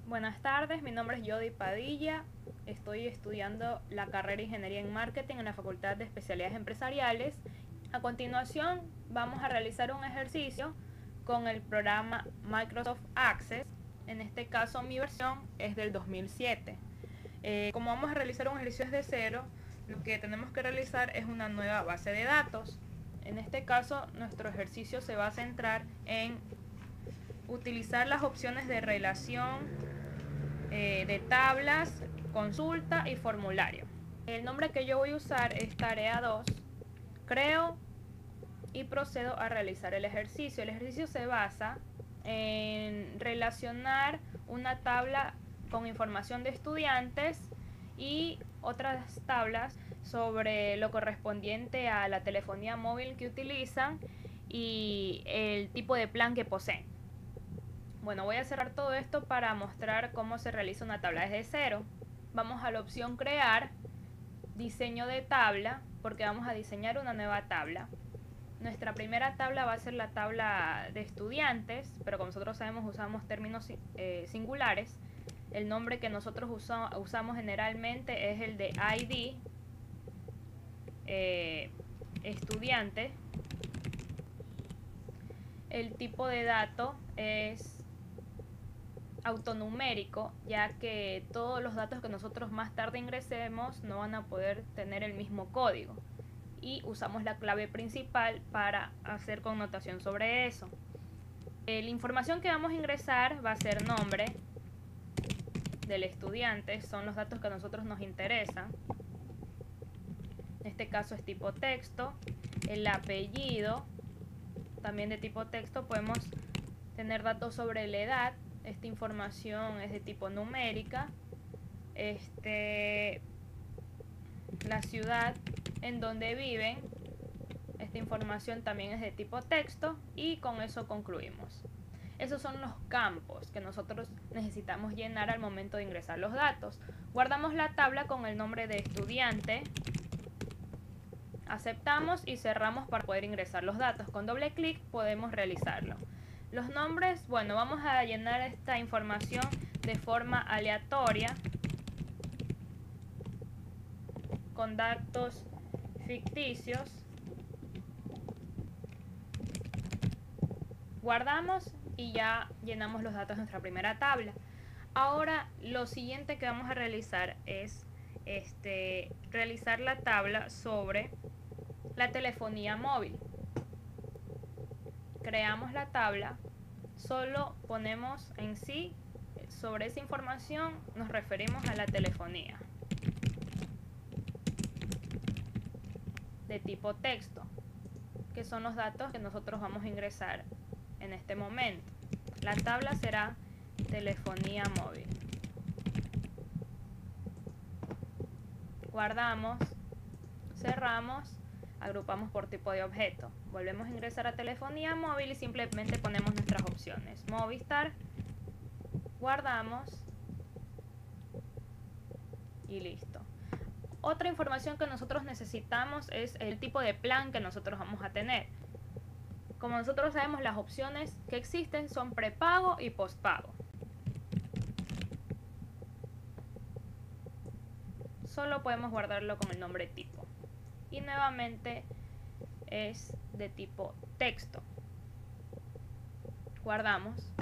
Buenas tardes, mi nombre es Jody Padilla, estoy estudiando la carrera de Ingeniería en Marketing en la Facultad de Especialidades Empresariales. A continuación vamos a realizar un ejercicio con el programa Microsoft Access. En este caso mi versión es del 2007. Como vamos a realizar un ejercicio desde cero, lo que tenemos que realizar es una nueva base de datos. En este caso nuestro ejercicio se va a centrar en utilizar las opciones de relación de tablas, consulta y formulario. El nombre que yo voy a usar es tarea 2. Creo y procedo a realizar el ejercicio. El ejercicio se basa en relacionar una tabla con información de estudiantes y otras tablas sobre lo correspondiente a la telefonía móvil que utilizan y el tipo de plan que poseen. Bueno, voy a cerrar todo esto para mostrar cómo se realiza una tabla desde cero. Vamos a la opción crear, diseño de tabla, porque vamos a diseñar una nueva tabla. Nuestra primera tabla va a ser la tabla de estudiantes, pero como nosotros sabemos usamos términos singulares. El nombre que nosotros usamos generalmente es el de ID, estudiante. El tipo de dato es autonumérico, ya que todos los datos que nosotros más tarde ingresemos no van a poder tener el mismo código, y usamos la clave principal para hacer connotación sobre eso. La información que vamos a ingresar va a ser nombre del estudiante, son los datos que a nosotros nos interesan. En este caso es tipo texto. El apellido también de tipo texto. Podemos tener datos sobre la edad. Esta información es de tipo numérica. La ciudad en donde viven. Esta información también es de tipo texto, y con eso concluimos. Esos son los campos que nosotros necesitamos llenar al momento de ingresar los datos. Guardamos la tabla con el nombre de estudiante, aceptamos y cerramos para poder ingresar los datos. Con doble clic podemos realizarlo. Los nombres, bueno, vamos a llenar esta información de forma aleatoria, con datos ficticios. Guardamos y ya llenamos los datos de nuestra primera tabla. Ahora lo siguiente que vamos a realizar es realizar la tabla sobre la telefonía móvil. Creamos la tabla, solo ponemos en sí, sobre esa información nos referimos a la telefonía de tipo texto, que son los datos que nosotros vamos a ingresar en este momento. La tabla será telefonía móvil. Guardamos, cerramos, agrupamos por tipo de objeto. Volvemos a ingresar a telefonía móvil y simplemente ponemos nuestras opciones. Movistar, guardamos y listo. Otra información que nosotros necesitamos es el tipo de plan que nosotros vamos a tener. Como nosotros sabemos, las opciones que existen son prepago y postpago. Solo podemos guardarlo con el nombre tipo. Y nuevamente es de tipo texto. Guardamos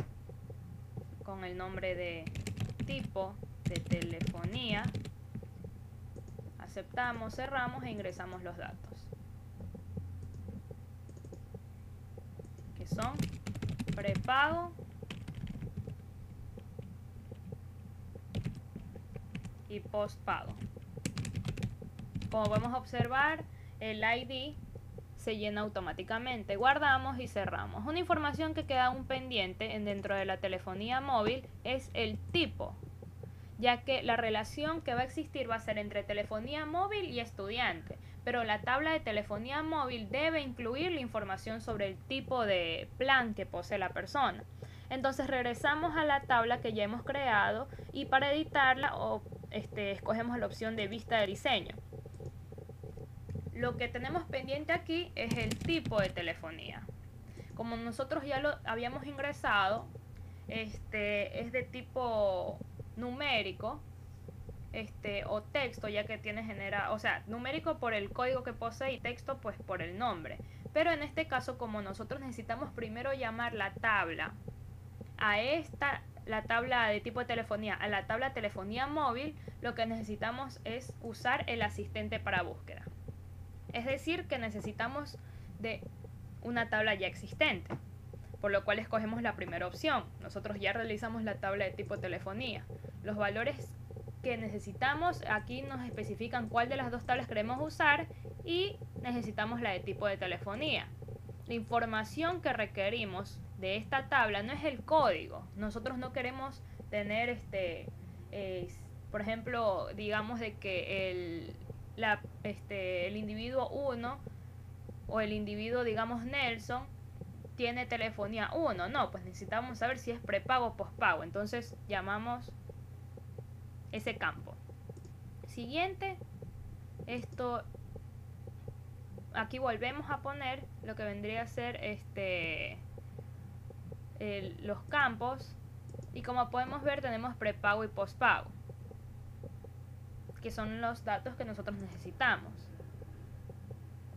con el nombre de tipo de telefonía. Aceptamos, cerramos e ingresamos los datos, que son prepago y postpago. Como podemos observar, el ID se llena automáticamente. Guardamos y cerramos. Una información que queda aún pendiente dentro de la telefonía móvil es el tipo, ya que la relación que va a existir va a ser entre telefonía móvil y estudiante, pero la tabla de telefonía móvil debe incluir la información sobre el tipo de plan que posee la persona. Entonces regresamos a la tabla que ya hemos creado y para editarla escogemos la opción de vista de diseño. Lo que tenemos pendiente aquí es el tipo de telefonía. Como nosotros ya lo habíamos ingresado, es de tipo numérico, o texto, ya que tiene o sea, numérico por el código que posee y texto pues por el nombre. Pero en este caso, como nosotros necesitamos primero llamar la tabla la tabla de tipo de telefonía a la tabla de telefonía móvil, lo que necesitamos es usar el asistente para búsqueda. Es decir, que necesitamos de una tabla ya existente, por lo cual escogemos la primera opción. Nosotros ya realizamos la tabla de tipo telefonía. Los valores que necesitamos aquí nos especifican cuál de las dos tablas queremos usar y necesitamos la de tipo de telefonía. La información que requerimos de esta tabla no es el código. Nosotros no queremos tener por ejemplo, digamos de que el individuo 1 o el individuo, digamos, Nelson tiene telefonía 1. No, pues necesitamos saber si es prepago o pospago. Entonces llamamos ese campo. Siguiente, aquí volvemos a poner lo que vendría a ser los campos, y como podemos ver tenemos prepago y pospago, que son los datos que nosotros necesitamos.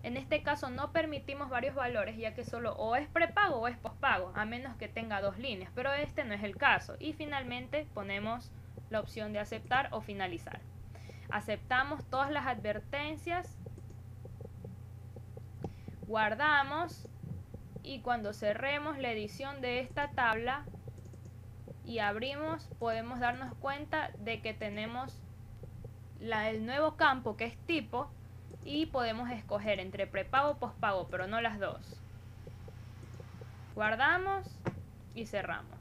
En este caso no permitimos varios valores, ya que solo o es prepago o es pospago, a menos que tenga dos líneas, pero este no es el caso. Y finalmente ponemos la opción de aceptar o finalizar. Aceptamos todas las advertencias, guardamos, y cuando cerremos la edición de esta tabla y abrimos, podemos darnos cuenta de que tenemos el nuevo campo, que es tipo, y podemos escoger entre prepago o pospago, pero no las dos. Guardamos y cerramos.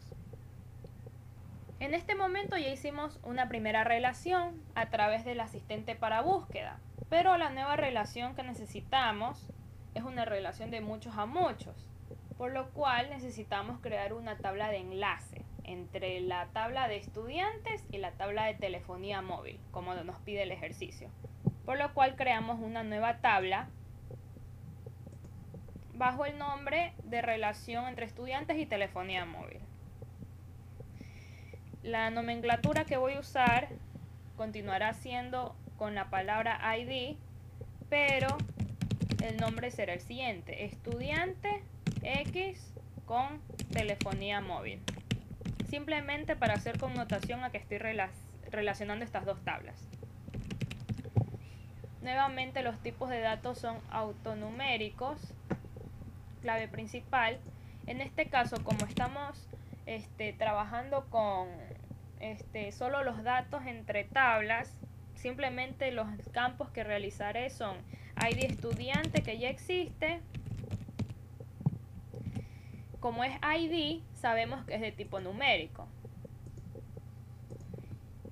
En este momento ya hicimos una primera relación a través del asistente para búsqueda, pero la nueva relación que necesitamos es una relación de muchos a muchos, por lo cual necesitamos crear una tabla de enlace entre la tabla de estudiantes y la tabla de telefonía móvil, como nos pide el ejercicio. Por lo cual creamos una nueva tabla bajo el nombre de relación entre estudiantes y telefonía móvil. La nomenclatura que voy a usar continuará siendo con la palabra ID, pero el nombre será el siguiente: estudiante X con telefonía móvil. Simplemente para hacer connotación a que estoy relacionando estas dos tablas. Nuevamente los tipos de datos son autonuméricos, clave principal. En este caso, como estamos trabajando con solo los datos entre tablas, simplemente los campos que realizaré son ID estudiante, que ya existe. Como es ID, sabemos que es de tipo numérico.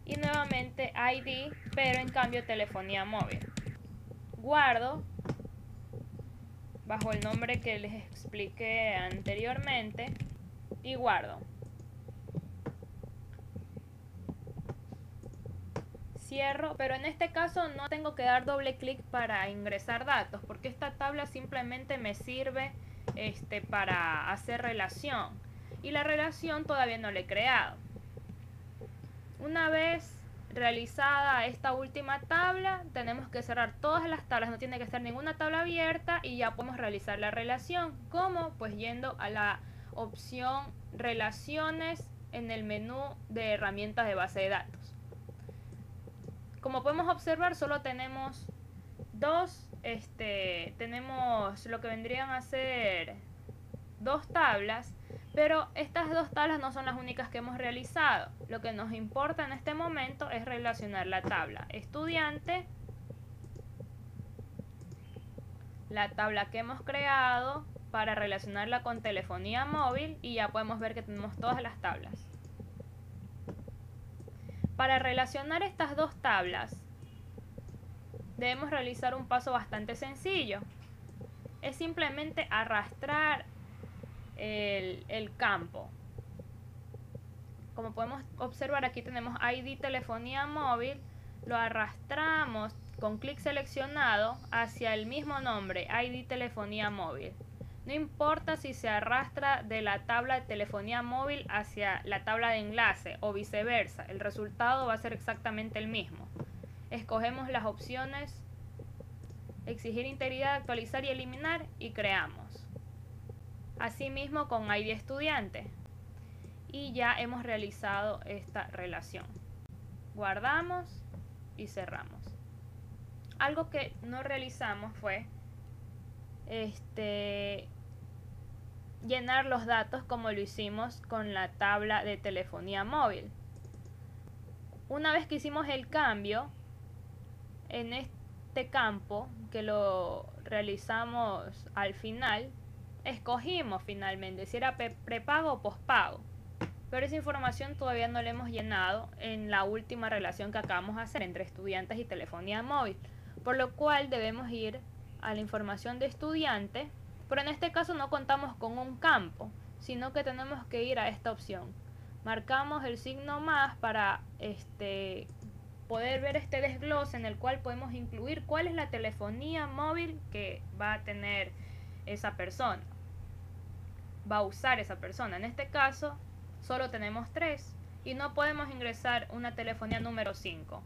Y nuevamente ID, pero en cambio telefonía móvil. Guardo bajo el nombre que les expliqué anteriormente y guardo. Cierro, pero en este caso no tengo que dar doble clic para ingresar datos, porque esta tabla simplemente me sirve para hacer relación, y la relación todavía no la he creado. Una vez realizada esta última tabla, tenemos que cerrar todas las tablas, no tiene que estar ninguna tabla abierta, y ya podemos realizar la relación. ¿Cómo? Pues yendo a la opción relaciones en el menú de herramientas de base de datos. Como podemos observar, solo tenemos tenemos lo que vendrían a ser dos tablas, pero estas dos tablas no son las únicas que hemos realizado. Lo que nos importa en este momento es relacionar la tabla estudiante, la tabla que hemos creado para relacionarla con telefonía móvil, y ya podemos ver que tenemos todas las tablas. Para relacionar estas dos tablas debemos realizar un paso bastante sencillo. Es simplemente arrastrar el campo. Como podemos observar, aquí tenemos ID telefonía móvil, lo arrastramos con clic seleccionado hacia el mismo nombre, ID telefonía móvil. No importa si se arrastra de la tabla de telefonía móvil hacia la tabla de enlace o viceversa, el resultado va a ser exactamente el mismo. Escogemos las opciones exigir integridad, actualizar y eliminar y creamos. Asimismo con ID estudiante. Y ya hemos realizado esta relación. Guardamos y cerramos. Algo que no realizamos fue llenar los datos como lo hicimos con la tabla de telefonía móvil. Una vez que hicimos el cambio, en este campo que lo realizamos al final, escogimos finalmente si era prepago o pospago. Pero esa información todavía no la hemos llenado en la última relación que acabamos de hacer entre estudiantes y telefonía móvil. Por lo cual debemos ir a la información de estudiante, pero en este caso no contamos con un campo, sino que tenemos que ir a esta opción. Marcamos el signo más para poder ver este desglose en el cual podemos incluir cuál es la telefonía móvil que va a tener esa persona, va a usar esa persona. En este caso solo tenemos 3 y no podemos ingresar una telefonía número 5.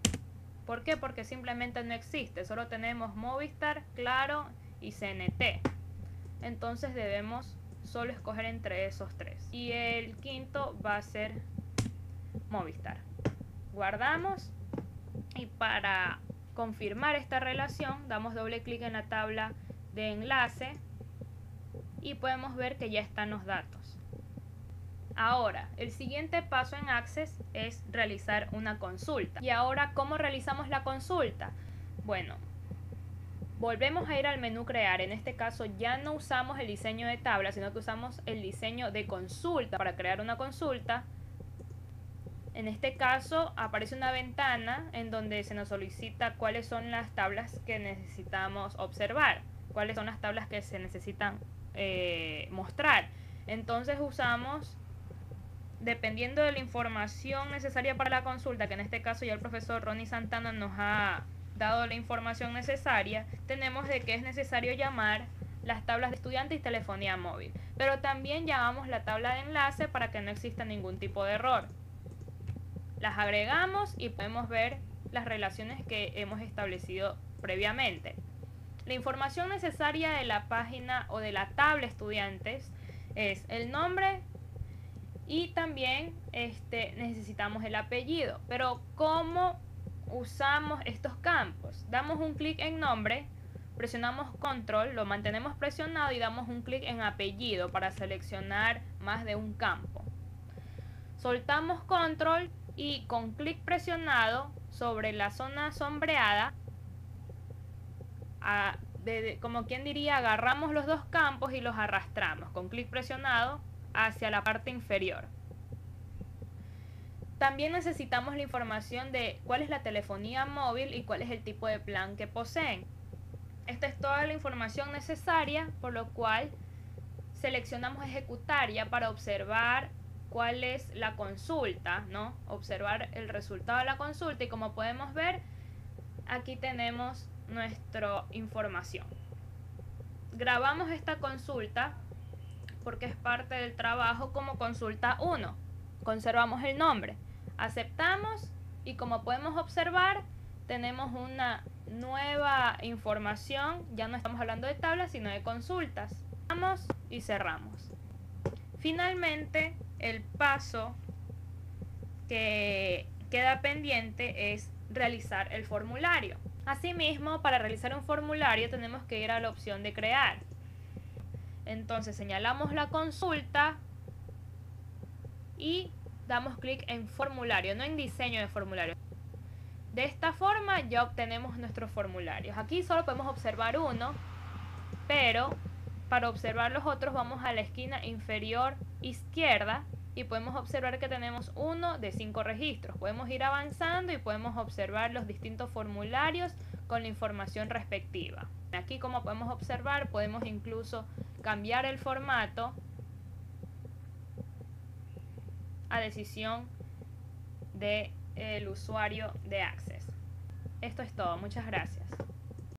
¿Por qué? Porque simplemente no existe, solo tenemos Movistar, Claro y CNT. Entonces debemos solo escoger entre esos 3 y el quinto va a ser Movistar. Guardamos y para confirmar esta relación damos doble clic en la tabla de enlace y podemos ver que ya están los datos. Ahora, el siguiente paso en Access es realizar una consulta. Y ahora, ¿cómo realizamos la consulta? Bueno, volvemos a ir al menú crear. En este caso ya no usamos el diseño de tabla, sino que usamos el diseño de consulta para crear una consulta. En este caso aparece una ventana en donde se nos solicita cuáles son las tablas que necesitamos observar, cuáles son las tablas que se necesitan mostrar. Entonces usamos, dependiendo de la información necesaria para la consulta, que en este caso ya el profesor Ronnie Santana nos ha dado la información necesaria, tenemos de que es necesario llamar las tablas de estudiante y telefonía móvil, pero también llamamos la tabla de enlace para que no exista ningún tipo de error. Las agregamos y podemos ver las relaciones que hemos establecido previamente. La información necesaria de la página o de la tabla estudiantes es el nombre y también necesitamos el apellido. Pero ¿cómo usamos estos campos? Damos un clic en nombre, presionamos control, lo mantenemos presionado y damos un clic en apellido para seleccionar más de un campo. Soltamos control y con clic presionado sobre la zona sombreada, como quien diría, agarramos los dos campos y los arrastramos con clic presionado hacia la parte inferior. También necesitamos la información de cuál es la telefonía móvil y cuál es el tipo de plan que poseen. Esta es toda la información necesaria, por lo cual seleccionamos ejecutar ya para observar cuál es la consulta, ¿no? Observar el resultado de la consulta y como podemos ver, aquí tenemos nuestra información. Grabamos esta consulta porque es parte del trabajo como consulta 1. Conservamos el nombre, aceptamos y como podemos observar, tenemos una nueva información. Ya no estamos hablando de tablas, sino de consultas. Vamos y cerramos. Finalmente, el paso que queda pendiente es realizar el formulario. Asimismo, para realizar un formulario tenemos que ir a la opción de crear. Entonces señalamos la consulta y damos clic en formulario, no en diseño de formulario. De esta forma ya obtenemos nuestros formularios. Aquí solo podemos observar uno, pero para observar los otros vamos a la esquina inferior izquierda y podemos observar que tenemos uno de 5 registros. Podemos ir avanzando y podemos observar los distintos formularios con la información respectiva. Aquí, como podemos observar, podemos incluso cambiar el formato a decisión del usuario de Access. Esto es todo. Muchas gracias.